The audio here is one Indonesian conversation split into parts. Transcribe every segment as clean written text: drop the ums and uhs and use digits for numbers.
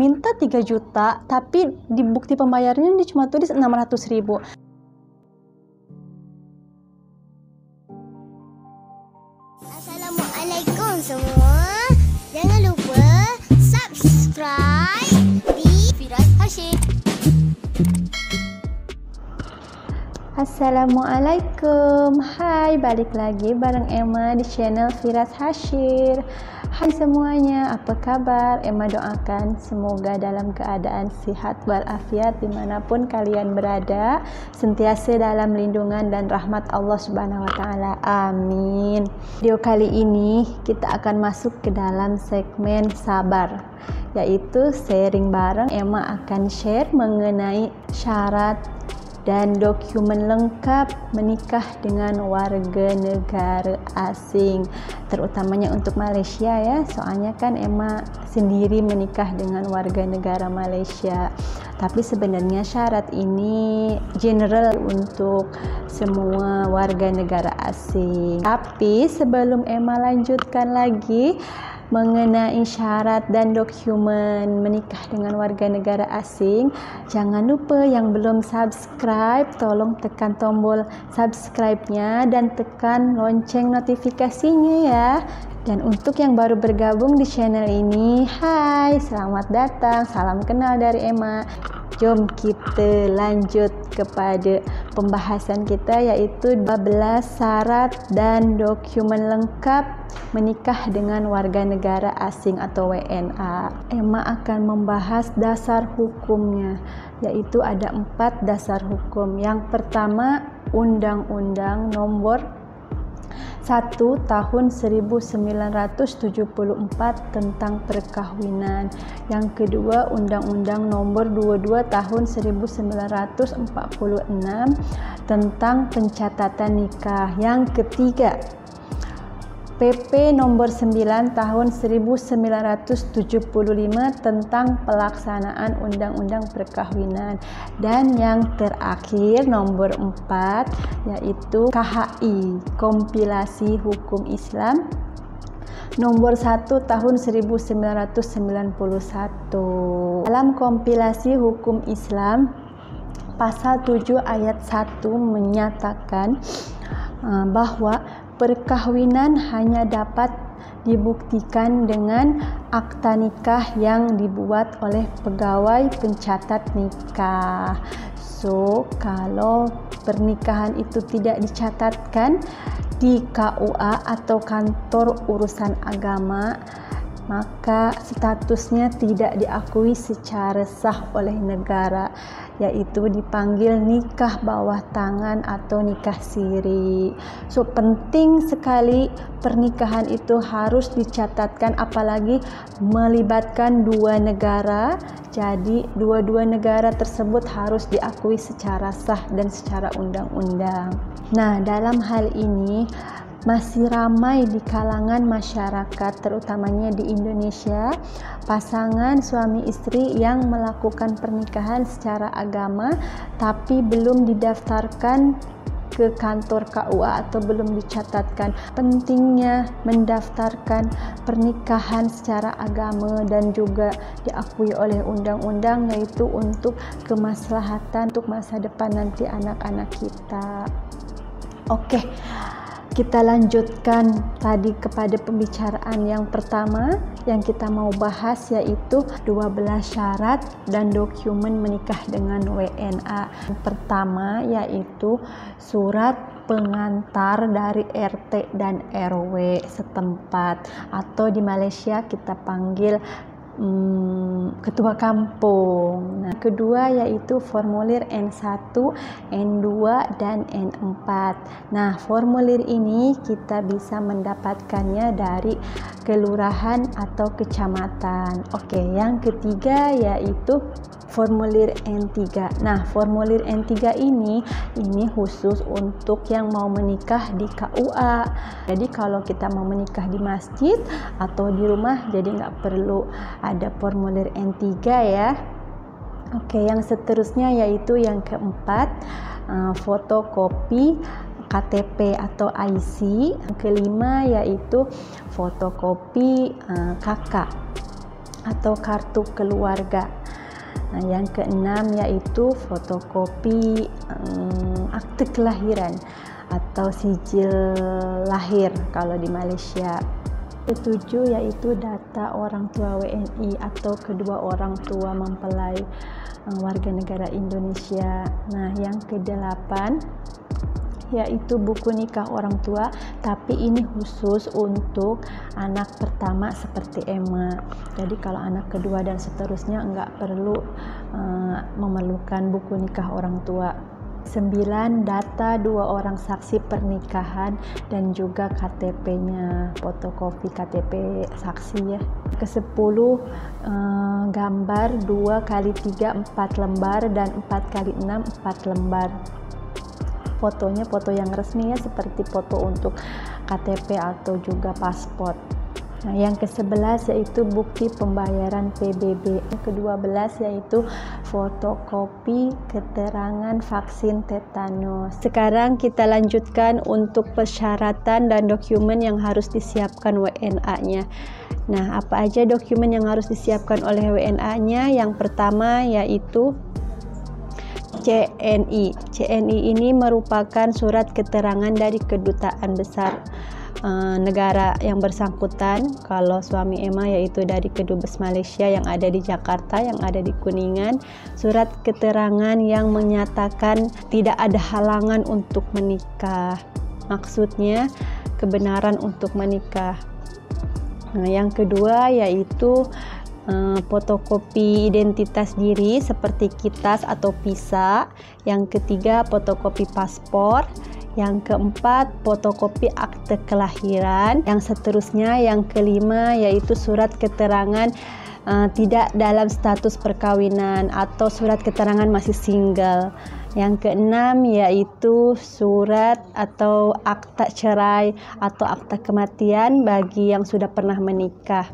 minta 3 juta, tapi di bukti pembayarannya dia cuma tulis 600.000. Assalamualaikum semua. Jangan lupa subscribe di Firas Hashir. Assalamualaikum. Hai, balik lagi bareng Emma di channel Firas Hashir. Hai semuanya, apa kabar? Emma doakan semoga dalam keadaan sihat walafiat dimanapun kalian berada, sentiasa dalam lindungan dan rahmat Allah Subhanahu wa Ta'ala. Amin. Video kali ini kita akan masuk ke dalam segmen sabar, yaitu sharing bareng. Emma akan share mengenai syarat dan dokumen lengkap menikah dengan warga negara asing, terutamanya untuk Malaysia ya, soalnya kan Emma sendiri menikah dengan warga negara Malaysia. Tapi sebenarnya syarat ini general untuk semua warga negara asing. Tapi sebelum Emma lanjutkan lagi mengenai syarat dan dokumen menikah dengan warga negara asing, jangan lupa yang belum subscribe, tolong tekan tombol subscribe-nya dan tekan lonceng notifikasinya ya. Dan untuk yang baru bergabung di channel ini, hai, selamat datang, salam kenal dari Emma. Jom kita lanjut kepada pembahasan kita, yaitu 12 syarat dan dokumen lengkap menikah dengan warga negara asing atau WNA. Emma akan membahas dasar hukumnya, yaitu ada 4 dasar hukum. Yang pertama, Undang-Undang Nomor 1 tahun 1974 tentang perkahwinan. Yang kedua, Undang-Undang Nomor 22 tahun 1946 tentang pencatatan nikah. Yang ketiga, PP Nomor 9 tahun 1975 tentang pelaksanaan Undang-Undang Perkahwinan. Dan yang terakhir, nomor 4, yaitu KHI, Kompilasi Hukum Islam Nomor 1 tahun 1991. Dalam Kompilasi Hukum Islam, Pasal 7 ayat 1 menyatakan bahwa perkahwinan hanya dapat dibuktikan dengan akta nikah yang dibuat oleh pegawai pencatat nikah. So, kalau pernikahan itu tidak dicatatkan di KUA atau kantor urusan agama, maka statusnya tidak diakui secara sah oleh negara, yaitu dipanggil nikah bawah tangan atau nikah siri. So, penting sekali pernikahan itu harus dicatatkan, apalagi melibatkan 2 negara. Jadi dua-dua negara tersebut harus diakui secara sah dan secara undang-undang. Nah, dalam hal ini masih ramai di kalangan masyarakat, terutamanya di Indonesia, pasangan suami istri yang melakukan pernikahan secara agama tapi belum didaftarkan ke kantor KUA atau belum dicatatkan. Pentingnya mendaftarkan pernikahan secara agama dan juga diakui oleh undang-undang, yaitu untuk kemaslahatan untuk masa depan nanti anak-anak kita. Oke, kita lanjutkan tadi kepada pembicaraan yang pertama yang kita mau bahas, yaitu 12 syarat dan dokumen menikah dengan WNA. Yang pertama yaitu surat pengantar dari RT dan RW setempat, atau di Malaysia kita panggil ketua kampung. Nah, kedua yaitu formulir N1, N2 dan N4. Nah, formulir ini kita bisa mendapatkannya dari kelurahan atau kecamatan. Oke, yang ketiga yaitu formulir N3. Nah, formulir N3 ini khusus untuk yang mau menikah di KUA. Jadi kalau kita mau menikah di masjid atau di rumah, jadi nggak perlu ada formulir N3 ya. Oke, yang seterusnya yaitu yang keempat, fotokopi KTP atau IC. Yang kelima yaitu fotokopi KK. atau kartu keluarga. Nah, yang keenam yaitu fotokopi akte kelahiran atau sijil lahir kalau di Malaysia. Ketujuh yaitu data orang tua WNI atau kedua orang tua mempelai warga negara Indonesia. Nah, yang kedelapan yaitu buku nikah orang tua, tapi ini khusus untuk anak pertama seperti Emma. Jadi kalau anak kedua dan seterusnya enggak perlu memerlukan buku nikah orang tua. 9 data 2 orang saksi pernikahan dan juga KTP-nya, fotokopi KTP saksi ya. Ke-10 gambar 2x3 4 lembar dan 4x6 4 lembar. Fotonya foto yang resmi ya, seperti foto untuk KTP atau juga paspor. Nah, yang ke-11 yaitu bukti pembayaran PBB. Yang ke-12 yaitu fotokopi keterangan vaksin tetanus. Sekarang kita lanjutkan untuk persyaratan dan dokumen yang harus disiapkan WNA-nya. Nah, apa aja dokumen yang harus disiapkan oleh WNA-nya? Yang pertama yaitu CNI. CNI ini merupakan surat keterangan dari kedutaan besar negara yang bersangkutan. Kalau suami Emma yaitu dari Kedubes Malaysia yang ada di Jakarta, yang ada di Kuningan. Surat keterangan yang menyatakan tidak ada halangan untuk menikah. Maksudnya kebenaran untuk menikah. Nah, yang kedua yaitu fotokopi identitas diri seperti KITAS atau visa. Yang ketiga fotokopi paspor. Yang keempat fotokopi akte kelahiran. Yang seterusnya yang kelima yaitu surat keterangan tidak dalam status perkawinan atau surat keterangan masih single. Yang keenam yaitu surat atau akta cerai atau akta kematian bagi yang sudah pernah menikah.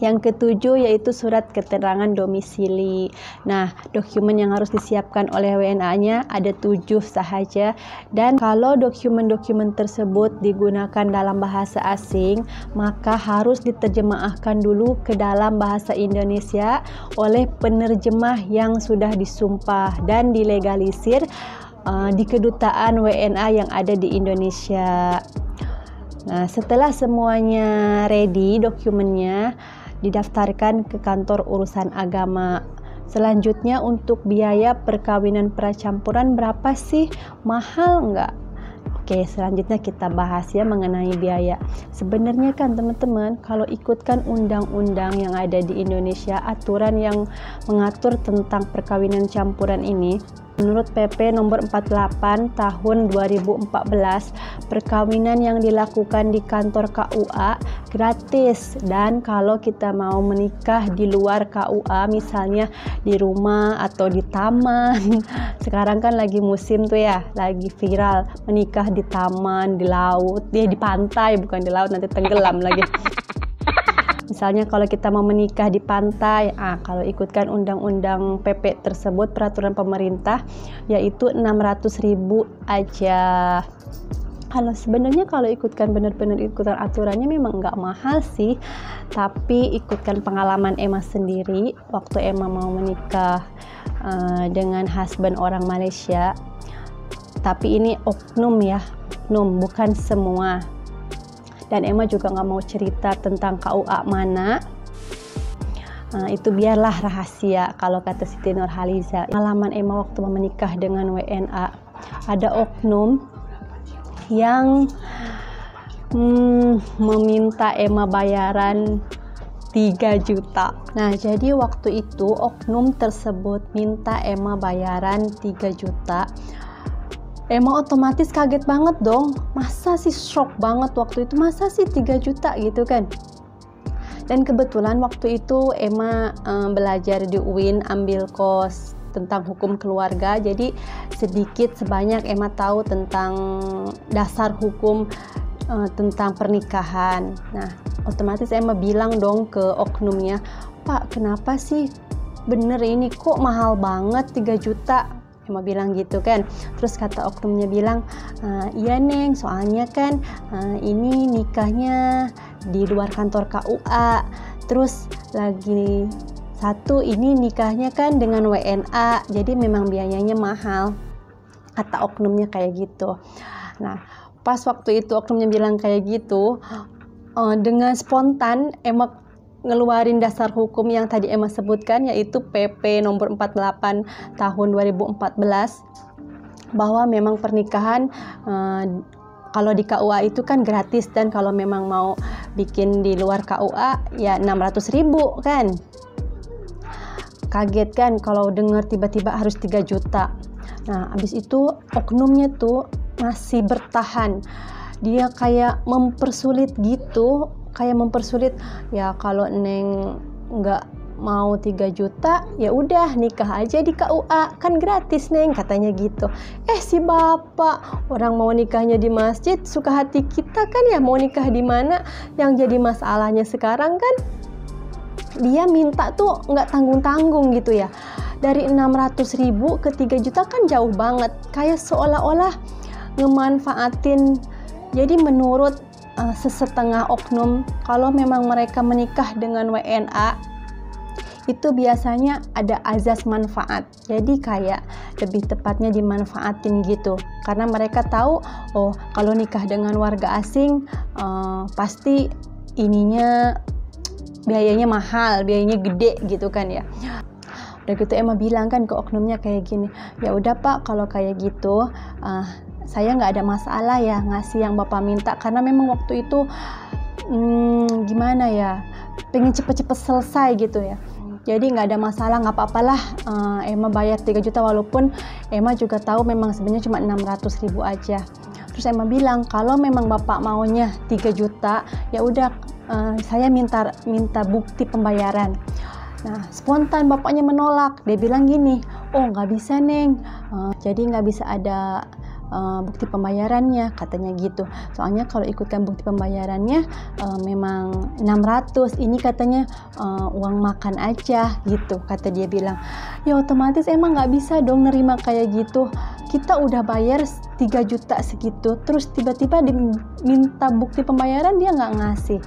Yang ketujuh yaitu surat keterangan domisili. Nah, dokumen yang harus disiapkan oleh WNA-nya ada 7 sahaja, dan kalau dokumen-dokumen tersebut digunakan dalam bahasa asing, maka harus diterjemahkan dulu ke dalam bahasa Indonesia oleh penerjemah yang sudah disumpah dan dilegalisir di kedutaan WNA yang ada di Indonesia. Nah, setelah semuanya ready dokumennya, didaftarkan ke kantor urusan agama. Selanjutnya untuk biaya perkawinan pracampuran berapa sih? Mahal enggak? Oke, selanjutnya kita bahas ya mengenai biaya. Sebenarnya kan teman-teman, kalau ikutkan undang-undang yang ada di Indonesia, aturan yang mengatur tentang perkawinan campuran ini, menurut PP nomor 48 tahun 2014, perkawinan yang dilakukan di kantor KUA gratis. Dan kalau kita mau menikah di luar KUA, misalnya di rumah atau di taman, sekarang kan lagi musim tuh ya, lagi viral menikah di taman, di laut, di pantai, bukan di laut, nanti tenggelam lagi. Misalnya kalau kita mau menikah di pantai, kalau ikutkan undang-undang PP tersebut, peraturan pemerintah, yaitu 600.000 aja. Kalau sebenarnya kalau ikutkan benar-benar ikutan aturannya memang nggak mahal sih, tapi ikutkan pengalaman Emma sendiri waktu Emma mau menikah dengan husband orang Malaysia. Tapi ini oknum ya, oknum, bukan semua. Dan Emma juga nggak mau cerita tentang KUA mana. Itu biarlah rahasia kalau kata Siti Nurhaliza. Pengalaman Emma waktu menikah dengan WNA, ada oknum yang meminta Emma bayaran 3 juta. Nah, jadi waktu itu oknum tersebut minta Emma bayaran 3 juta. Emma otomatis kaget banget dong. Masa sih, shock banget waktu itu. Masa sih 3 juta gitu kan. Dan kebetulan waktu itu Emma belajar di UIN, ambil kos tentang hukum keluarga. Jadi sedikit sebanyak Emma tahu tentang dasar hukum tentang pernikahan. Nah, otomatis Emma bilang dong ke oknumnya, "Pak, kenapa sih bener ini kok mahal banget 3 juta?" Emma bilang gitu kan. Terus kata oknumnya bilang, "Iya Neng, soalnya kan ini nikahnya di luar kantor KUA. Terus lagi satu, ini nikahnya kan dengan WNA, jadi memang biayanya mahal, kata oknumnya kayak gitu. Nah, pas waktu itu oknumnya bilang kayak gitu, dengan spontan Emma ngeluarin dasar hukum yang tadi Emma sebutkan, yaitu PP nomor 48 tahun 2014, bahwa memang pernikahan kalau di KUA itu kan gratis, dan kalau memang mau bikin di luar KUA ya 600.000 kan. Kaget kan kalau dengar tiba-tiba harus 3 juta. Nah, habis itu oknumnya tuh masih bertahan. Dia kayak mempersulit gitu, ya kalau Neng nggak mau 3 juta, ya udah nikah aja di KUA, kan gratis Neng, katanya gitu. Si bapak, orang mau nikahnya di masjid, suka hati kita kan ya, mau nikah di mana. Yang jadi masalahnya sekarang kan dia minta tuh nggak tanggung-tanggung gitu ya. Dari 600.000 ke 3 juta kan jauh banget. Kayak seolah-olah ngemanfaatin. Jadi menurut sesetengah oknum, kalau memang mereka menikah dengan WNA, itu biasanya ada azas manfaat. Jadi kayak lebih tepatnya dimanfaatin gitu. Karena mereka tahu, oh kalau nikah dengan warga asing pasti ininya biayanya mahal, biayanya gede gitu kan ya. Udah gitu Emma bilang kan ke oknumnya kayak gini, ya udah Pak, kalau kayak gitu saya nggak ada masalah ya ngasih yang Bapak minta, karena memang waktu itu gimana ya, pengen cepet-cepet selesai gitu ya. Jadi nggak ada masalah, nggak apa-apalah Emma bayar 3 juta, walaupun Emma juga tahu memang sebenarnya cuma 600.000 aja. Terus Emma bilang kalau memang Bapak maunya 3 juta, ya udah saya minta bukti pembayaran. Nah, spontan bapaknya menolak. Dia bilang gini, oh nggak bisa Neng, jadi nggak bisa ada bukti pembayarannya, katanya gitu. Soalnya kalau ikutkan bukti pembayarannya memang 600, ini katanya uang makan aja gitu, kata dia bilang. Ya otomatis emang nggak bisa dong nerima kayak gitu. Kita udah bayar 3 juta segitu, terus tiba-tiba diminta bukti pembayaran dia nggak ngasih.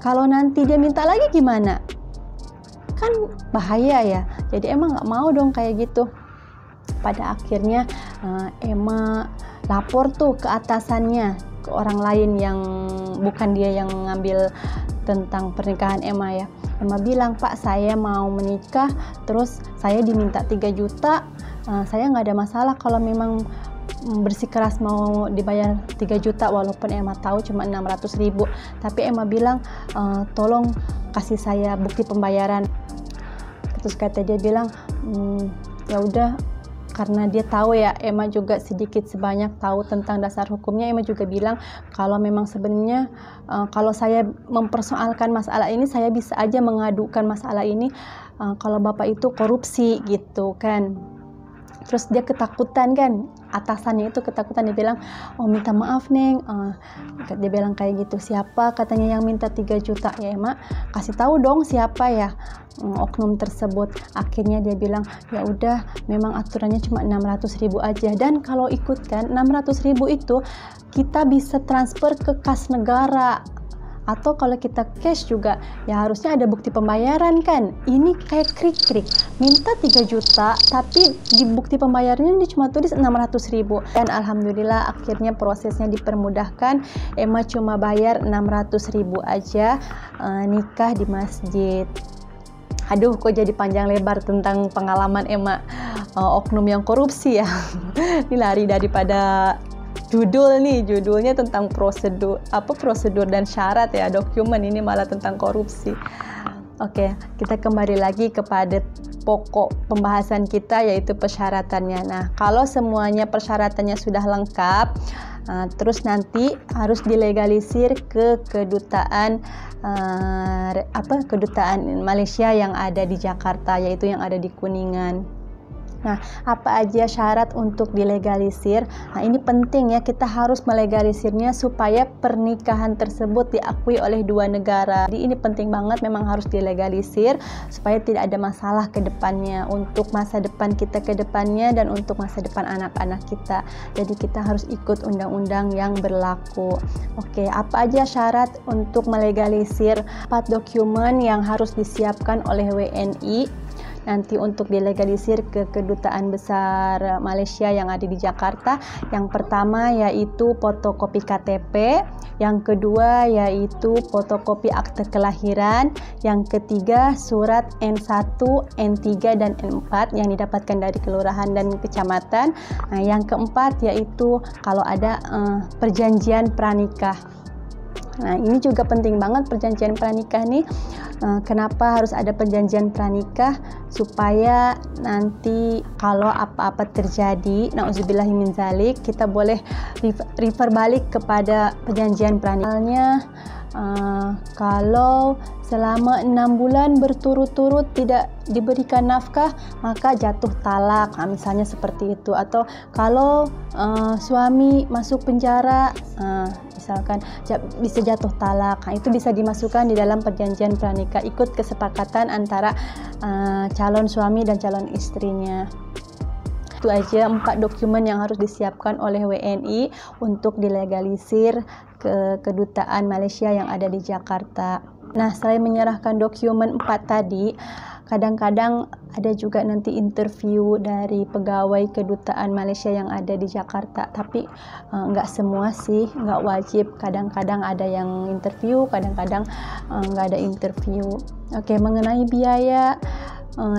Kalau nanti dia minta lagi gimana? Kan bahaya ya. Jadi emang nggak mau dong kayak gitu. Pada akhirnya Emma lapor tuh ke atasannya, ke orang lain yang bukan dia yang ngambil tentang pernikahan Emma ya. Emma bilang, Pak saya mau menikah, terus saya diminta 3 juta, saya nggak ada masalah kalau memang bersikeras mau dibayar 3 juta, walaupun Emma tahu cuma 600.000. Tapi Emma bilang, tolong kasih saya bukti pembayaran. Terus kata dia bilang, ya udah, karena dia tahu ya, Emma juga sedikit sebanyak tahu tentang dasar hukumnya. Emma juga bilang kalau memang sebenarnya kalau saya mempersoalkan masalah ini, saya bisa aja mengadukan masalah ini kalau Bapak itu korupsi gitu kan. Terus dia ketakutan kan, atasannya itu ketakutan. Dia bilang, oh minta maaf Neng, dia bilang kayak gitu. Siapa katanya yang minta 3 juta? Ya Emma kasih tahu dong siapa ya oknum tersebut. Akhirnya dia bilang, ya udah, memang aturannya cuma 600.000 aja, dan kalau ikutkan 600.000 itu kita bisa transfer ke kas negara, atau kalau kita cash juga ya harusnya ada bukti pembayaran kan. Ini kayak krik-krik, minta 3 juta tapi di bukti pembayarannya dia cuma tulis 600.000. Dan alhamdulillah akhirnya prosesnya dipermudahkan. Emma cuma bayar 600.000 aja, nikah di masjid. Aduh, kok jadi panjang lebar tentang pengalaman Emma oknum yang korupsi ya. Ini lari daripada judulnya tentang prosedur dan syarat ya, dokumen, ini malah tentang korupsi. Oke, kita kembali lagi kepada pokok pembahasan kita, yaitu persyaratannya. Nah, kalau semuanya persyaratannya sudah lengkap, terus nanti harus dilegalisir ke kedutaan kedutaan Malaysia yang ada di Jakarta, yaitu yang ada di Kuningan. Nah, apa aja syarat untuk dilegalisir? Nah, ini penting ya, kita harus melegalisirnya supaya pernikahan tersebut diakui oleh dua negara. Jadi ini penting banget, memang harus dilegalisir supaya tidak ada masalah ke depannya, untuk masa depan kita ke depannya dan untuk masa depan anak-anak kita. Jadi kita harus ikut undang-undang yang berlaku. Oke, apa aja syarat untuk melegalisir? 4 dokumen yang harus disiapkan oleh WNI nanti untuk dilegalisir ke Kedutaan Besar Malaysia yang ada di Jakarta. Yang pertama yaitu fotokopi KTP, yang kedua yaitu fotokopi akte kelahiran, yang ketiga surat N1, N3 dan N4 yang didapatkan dari kelurahan dan kecamatan. Nah, yang keempat yaitu kalau ada perjanjian pranikah. Nah, ini juga penting banget perjanjian pranikah nih. Kenapa harus ada perjanjian pranikah? Supaya nanti kalau apa-apa terjadi, na'udzubillahi min dzalik, kita boleh refer balik kepada perjanjian pranikahnya. Kalau selama 6 bulan berturut-turut tidak diberikan nafkah, maka jatuh talak. Nah, misalnya seperti itu. Atau kalau suami masuk penjara, misalkan bisa jatuh talak. Nah, itu bisa dimasukkan di dalam perjanjian pranikah, ikut kesepakatan antara calon suami dan calon istrinya. Itu aja 4 dokumen yang harus disiapkan oleh WNI untuk dilegalisir ke Kedutaan Malaysia yang ada di Jakarta. Nah, selain menyerahkan dokumen 4 tadi, kadang-kadang ada juga nanti interview dari pegawai Kedutaan Malaysia yang ada di Jakarta. Tapi nggak semua sih, nggak wajib. Kadang-kadang ada yang interview, kadang-kadang nggak ada interview. Oke, mengenai biaya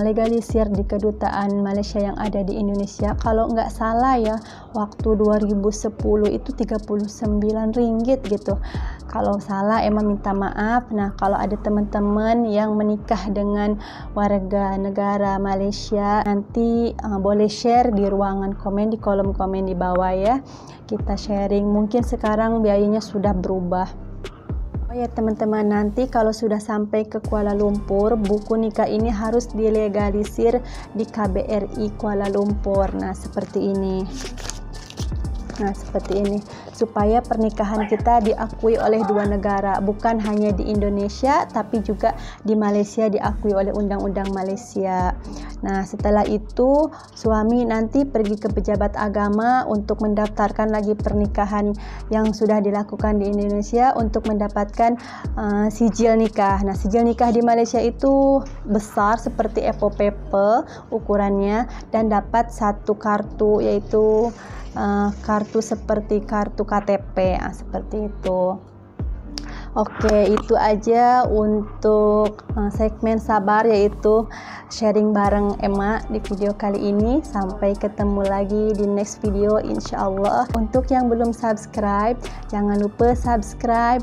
legalisir di Kedutaan Malaysia yang ada di Indonesia, kalau nggak salah ya, waktu 2010 itu 39 ringgit gitu. Kalau salah emang minta maaf. Nah, kalau ada teman-teman yang menikah dengan warga negara Malaysia, nanti boleh share di ruangan komen, di kolom komen di bawah ya. Kita sharing, mungkin sekarang biayanya sudah berubah. Oh ya teman-teman, nanti kalau sudah sampai ke Kuala Lumpur, buku nikah ini harus dilegalisir di KBRI Kuala Lumpur. Nah, seperti ini. Supaya pernikahan kita diakui oleh dua negara, bukan hanya di Indonesia tapi juga di Malaysia diakui oleh undang-undang Malaysia. Nah, setelah itu suami nanti pergi ke pejabat agama untuk mendaftarkan lagi pernikahan yang sudah dilakukan di Indonesia untuk mendapatkan sijil nikah. Nah, sijil nikah di Malaysia itu besar seperti FOPP ukurannya, dan dapat satu kartu, yaitu kartu seperti kartu KTP, seperti itu. Oke, itu aja untuk segmen sabar, yaitu sharing bareng Emma di video kali ini. Sampai ketemu lagi di next video insyaallah. Untuk yang belum subscribe, jangan lupa subscribe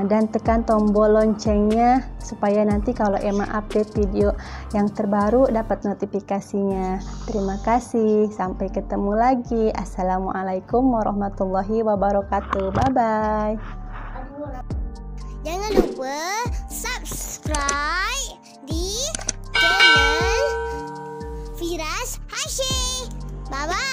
dan tekan tombol loncengnya supaya nanti kalau Emma update video yang terbaru dapat notifikasinya. Terima kasih, sampai ketemu lagi. Assalamualaikum warahmatullahi wabarakatuh. Bye bye. Jangan lupa subscribe di channel Firas Hashim. Bye bye.